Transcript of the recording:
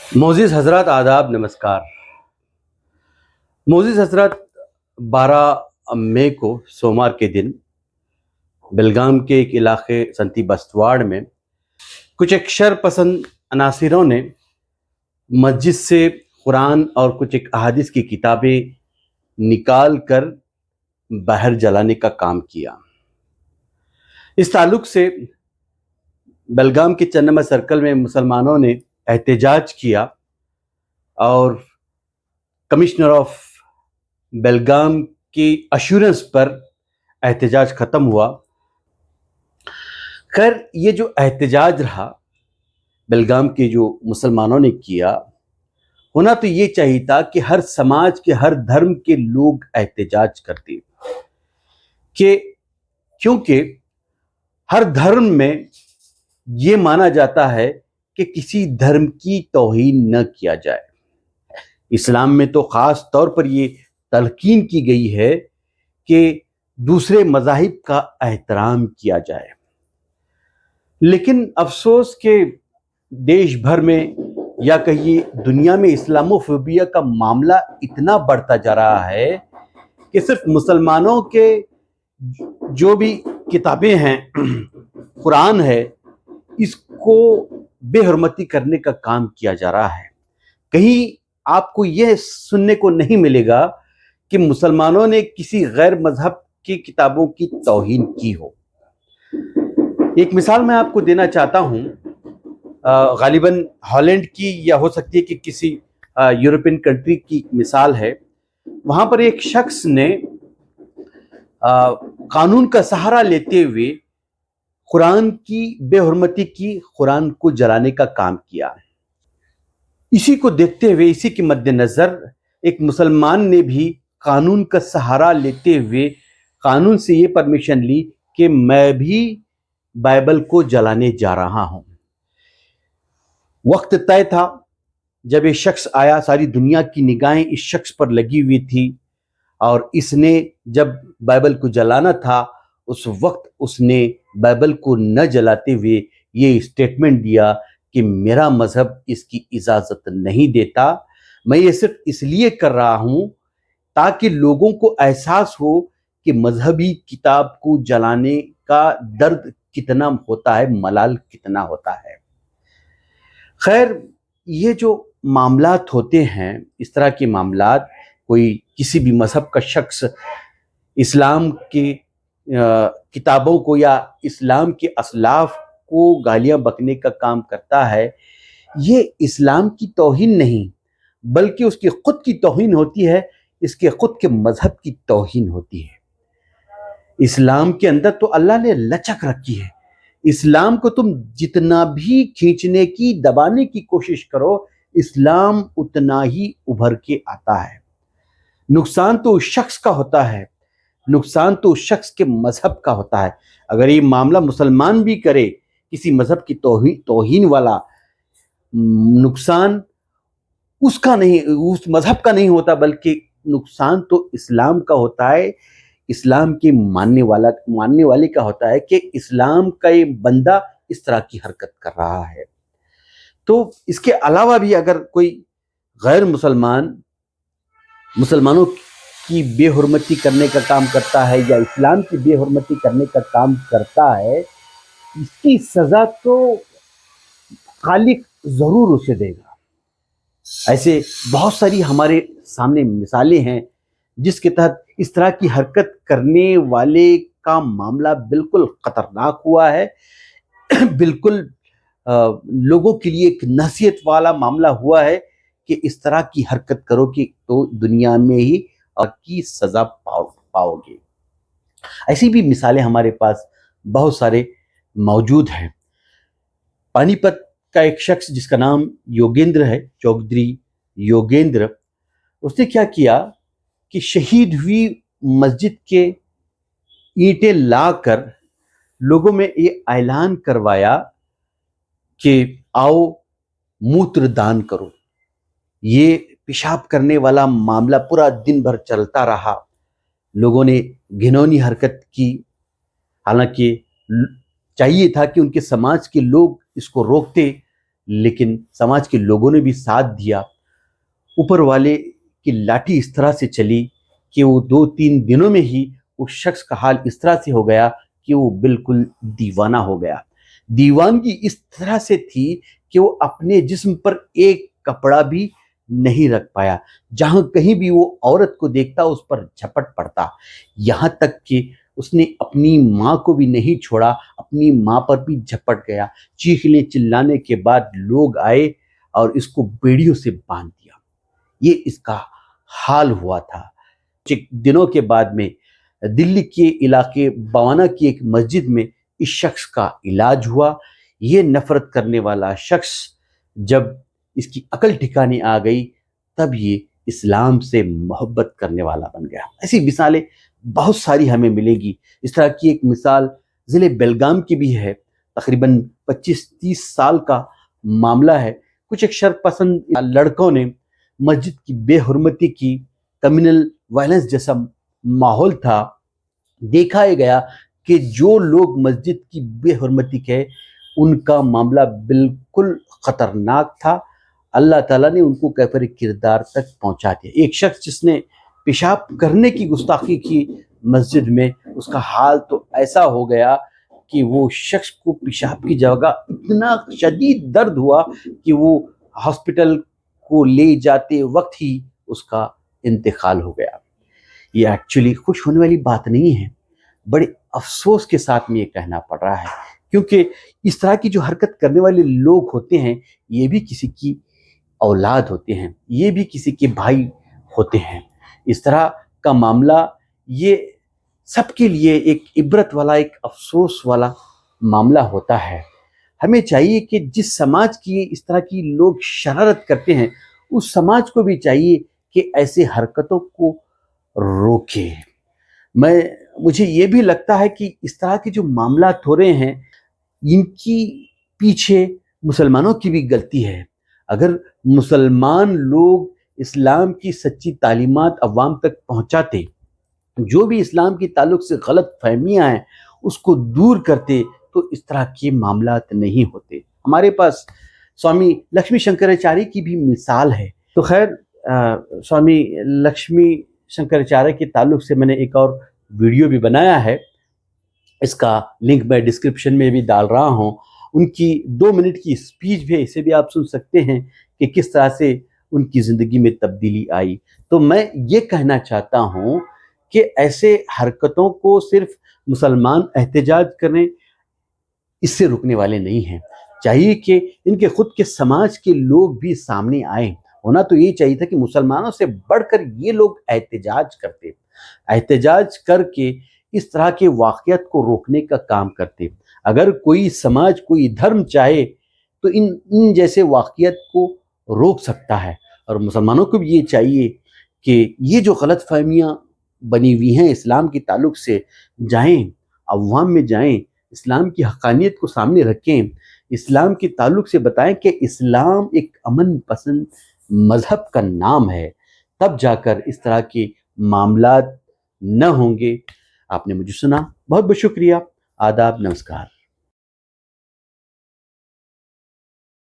मोअज़्ज़िज़ हज़रात आदाब नमस्कार। मोअज़्ज़िज़ हज़रात 12 मई को सोमवार के दिन बेलगाम के एक इलाके संती बस्तवाड़ में कुछ एक शर पसंद अनासिरों ने मस्जिद से कुरान और कुछ एक अहादीस की किताबें निकाल कर बाहर जलाने का काम किया। इस ताल्लुक से बेलगाम के चन्नमा सर्कल में मुसलमानों ने एहतजाज किया और कमिश्नर ऑफ बेलगाम की अश्योरेंस पर एहतजाज ख़त्म हुआ। खैर, ये जो एहतजाज रहा बेलगाम के जो मुसलमानों ने किया, होना तो ये चाहिए था कि हर समाज के हर धर्म के लोग एहतजाज करते, कि क्योंकि हर धर्म में ये माना जाता है कि किसी धर्म की तौहीन न किया जाए। इस्लाम में तो ख़ास तौर पर ये तलकीन की गई है कि दूसरे मज़ाहिब का एहतराम किया जाए। लेकिन अफसोस के देश भर में या कहिए दुनिया में इस्लामोफोबिया का मामला इतना बढ़ता जा रहा है कि सिर्फ मुसलमानों के जो भी किताबें हैं, कुरान है, इसको बेहुरमती करने का काम किया जा रहा है। कहीं आपको यह सुनने को नहीं मिलेगा कि मुसलमानों ने किसी गैर मजहब की किताबों की तौहीन की हो। एक मिसाल मैं आपको देना चाहता हूँ, गालिबन हॉलैंड की या हो सकती है कि किसी यूरोपियन कंट्री की मिसाल है। वहाँ पर एक शख्स ने कानून का सहारा लेते हुए कुरान की बेहुरमती की, कुरान को जलाने का काम किया। इसी को देखते हुए, इसी के मद्देनज़र एक मुसलमान ने भी कानून का सहारा लेते हुए कानून से ये परमिशन ली कि मैं भी बाइबल को जलाने जा रहा हूँ। वक्त तय था जब ये शख्स आया, सारी दुनिया की निगाहें इस शख्स पर लगी हुई थी और इसने जब बाइबल को जलाना था उस वक्त उसने बाइबल को न जलाते हुए ये स्टेटमेंट दिया कि मेरा मज़हब इसकी इजाज़त नहीं देता, मैं ये सिर्फ इसलिए कर रहा हूँ ताकि लोगों को एहसास हो कि मजहबी किताब को जलाने का दर्द कितना होता है, मलाल कितना होता है। खैर, ये जो मामलात होते हैं, इस तरह के मामलात, कोई किसी भी मज़हब का शख्स इस्लाम की किताबों को या इस्लाम के असलाफ को गालियाँ बकने का काम करता है, ये इस्लाम की तौहीन नहीं बल्कि उसकी खुद की तौहीन होती है, इसके खुद के मज़हब की तौहीन होती है। इस्लाम के अंदर तो अल्लाह ने लचक रखी है। इस्लाम को तुम जितना भी खींचने की, दबाने की कोशिश करो, इस्लाम उतना ही उभर के आता है। नुकसान तो उस शख्स का होता है, नुकसान तो उस शख्स के मजहब का होता है। अगर ये मामला मुसलमान भी करे, किसी मजहब की तौहीन वाला, नुकसान उसका नहीं, उस मजहब का नहीं होता, बल्कि नुकसान तो इस्लाम का होता है, इस्लाम के मानने वाले का होता है कि इस्लाम का ये बंदा इस तरह की हरकत कर रहा है। तो इसके अलावा भी अगर कोई गैर मुसलमानों की बेहुरमती करने का काम करता है या इस्लाम की बेहुरमती करने का काम करता है, इसकी सज़ा तो खालिक ज़रूर उसे देगा। ऐसे बहुत सारी हमारे सामने मिसालें हैं जिसके तहत इस तरह की हरकत करने वाले का मामला बिल्कुल ख़तरनाक हुआ है, बिल्कुल लोगों के लिए एक नसीहत वाला मामला हुआ है कि इस तरह की हरकत करोगे तो दुनिया में ही की सज़ा पाओगे। ऐसी भी मिसालें हमारे पास बहुत सारे मौजूद हैं। पानीपत का एक शख्स जिसका नाम योगेंद्र है, चौधरी योगेंद्र, उसने क्या किया कि शहीद हुई मस्जिद के ईंटें लाकर लोगों में ये ऐलान करवाया कि आओ मूत्र दान करो। ये पेशाब करने वाला मामला पूरा दिन भर चलता रहा। लोगों ने घिनौनी हरकत की, हालांकि चाहिए था कि उनके समाज के लोग इसको रोकते, लेकिन समाज के लोगों ने भी साथ दिया। ऊपर वाले की लाठी इस तरह से चली कि वो 2-3 दिनों में ही उस शख्स का हाल इस तरह से हो गया कि वो बिल्कुल दीवाना हो गया। दीवानगी इस तरह से थी कि वो अपने जिस्म पर एक कपड़ा भी नहीं रख पाया। जहां कहीं भी वो औरत को देखता उस पर झपट पड़ता। यहाँ तक कि उसने अपनी माँ को भी नहीं छोड़ा, अपनी माँ पर भी झपट गया। चीखने चिल्लाने के बाद लोग आए और इसको बेड़ियों से बांध दिया। ये इसका हाल हुआ था। कुछ दिनों के बाद में दिल्ली के इलाके बवाना की एक मस्जिद में इस शख्स का इलाज हुआ। ये नफरत करने वाला शख्स जब इसकी अकल ठिकाने आ गई तब ये इस्लाम से मोहब्बत करने वाला बन गया। ऐसी मिसालें बहुत सारी हमें मिलेगी। इस तरह की एक मिसाल ज़िले बेलगाम की भी है। तकरीबन 25-30 साल का मामला है। कुछ एक शरपसंद लड़कों ने मस्जिद की बेहुरमती की, कम्युनल वायलेंस जैसा माहौल था। देखा गया कि जो लोग मस्जिद की बेहुरमती के उनका मामला बिल्कुल ख़तरनाक था। अल्लाह ताला ने उनको कैफर किरदार तक पहुंचा दिया। एक शख्स जिसने पेशाब करने की गुस्ताखी की मस्जिद में, उसका हाल तो ऐसा हो गया कि वो शख्स को पेशाब की जगह इतना शदीद दर्द हुआ कि वो हॉस्पिटल को ले जाते वक्त ही उसका इंतकाल हो गया। ये एक्चुअली खुश होने वाली बात नहीं है। बड़े अफसोस के साथ में ये कहना पड़ रहा है, क्योंकि इस तरह की जो हरकत करने वाले लोग होते हैं ये भी किसी की औलाद होते हैं, ये भी किसी के भाई होते हैं। इस तरह का मामला ये सबके लिए एक इबरत वाला, एक अफसोस वाला मामला होता है। हमें चाहिए कि जिस समाज की इस तरह की लोग शरारत करते हैं उस समाज को भी चाहिए कि ऐसे हरकतों को रोके। मुझे ये भी लगता है कि इस तरह के जो मामला हो रहे हैं इनकी पीछे मुसलमानों की भी गलती है। अगर मुसलमान लोग इस्लाम की सच्ची तालीमात अवाम तक पहुंचाते, जो भी इस्लाम की ताल्लुक से गलत फहमियाँ हैं उसको दूर करते, तो इस तरह के मामलात नहीं होते। हमारे पास स्वामी लक्ष्मी शंकराचार्य की भी मिसाल है। तो खैर, स्वामी लक्ष्मी शंकराचार्य के ताल्लुक से मैंने एक और वीडियो भी बनाया है। इसका लिंक मैं डिस्क्रिप्शन में भी डाल रहा हूँ। उनकी 2 मिनट की स्पीच भी है, इसे भी आप सुन सकते हैं कि किस तरह से उनकी ज़िंदगी में तब्दीली आई। तो मैं ये कहना चाहता हूँ कि ऐसे हरकतों को सिर्फ मुसलमान एहतजाज करें, इससे रुकने वाले नहीं हैं। चाहिए कि इनके खुद के समाज के लोग भी सामने आए। होना तो ये चाहिए था कि मुसलमानों से बढ़कर ये लोग एहतजाज करते, एहतजाज करके इस तरह के वाक़यात को रोकने का काम करते। अगर कोई समाज, कोई धर्म चाहे तो इन जैसे वाक़यात को रोक सकता है। और मुसलमानों को भी ये चाहिए कि ये जो गलत फहमियाँ बनी हुई हैं इस्लाम के ताल्लुक से, जाएं अवाम में जाएं, इस्लाम की हक़ानियत को सामने रखें, इस्लाम के ताल्लुक से बताएं कि इस्लाम एक अमन पसंद मज़हब का नाम है। तब जाकर इस तरह के मामलात न होंगे। आपने मुझे सुना, बहुत बहुत शुक्रिया। आदाब, नमस्कार।